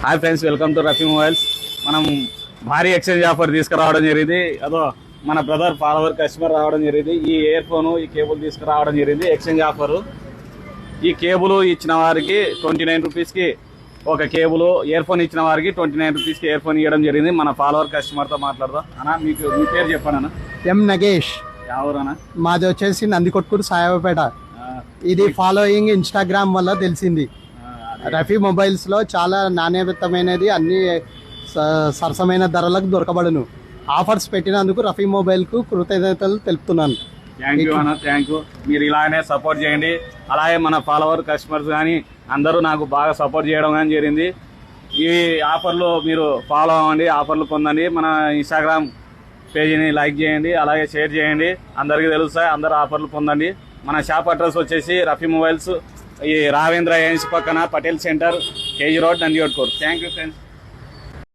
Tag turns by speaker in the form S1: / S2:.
S1: Hi friends, welcome to Rafi mobiles. మనం భారీ exchange offer తీసుకురావడం జరిగింది. అదో మన బ్రదర్ ఫాలోవర్ కస్టమర్ రావడం జరిగింది. ఈ ఇయర్ ఫోను ఈ కేబుల్ తీసుకురావడం జరిగింది. Exchange offer. ఈ కేబుల్ ఇచ్చిన వారికి 29 రూపీస్కి ఒక కేబుల్, ఇయర్ ఫోన్ ఇచ్చిన వారికి 29 రూపీస్కి ఇయర్ ఫోన్ ఇవ్వడం జరిగింది. మన ఫాలోవర్ కస్టమర్తో మాట్లాడదాం. అన్న, మీ పేరు చెప్పండి అన్న.
S2: ఎం నగేష్.
S1: ఎవరన్నా?
S2: మాది వచ్చేసి నందికొట్కూరు సాయాపేట. ఇది ఫాలోయింగ్ ఇన్స్టాగ్రామ్ వల్ల తెలిసింది. రఫీ మొబైల్స్ లో చాలా నాణ్యతమైనది, అన్ని సరసమైన ధరలకు దొరకబడును. ఆఫర్స్ పెట్టినందుకు రఫీ మొబైల్ కు కృతజ్ఞతలు తెలుపుతున్నాను.
S1: థ్యాంక్ యూ అన్న, థ్యాంక్ యూ. మీరు ఇలానే సపోర్ట్ చేయండి. అలాగే మన ఫాలోవర్ కస్టమర్స్ కానీ అందరూ నాకు బాగా సపోర్ట్ చేయడం కానీ జరిగింది. ఈ ఆఫర్లు మీరు ఫాలో అవ్వండి, ఆఫర్లు పొందండి. మన ఇన్స్టాగ్రామ్ పేజీని లైక్ చేయండి, అలాగే షేర్ చేయండి. అందరికీ తెలుస్తాయి, అందరూ ఆఫర్లు పొందండి. మన షాప్ అడ్రస్ వచ్చేసి రఫీ మొబైల్స్, ఈ రావేంద్ర ఏజెన్సీ పక్కన Patel centre, KG road, Nandikotkur. Thank you friends.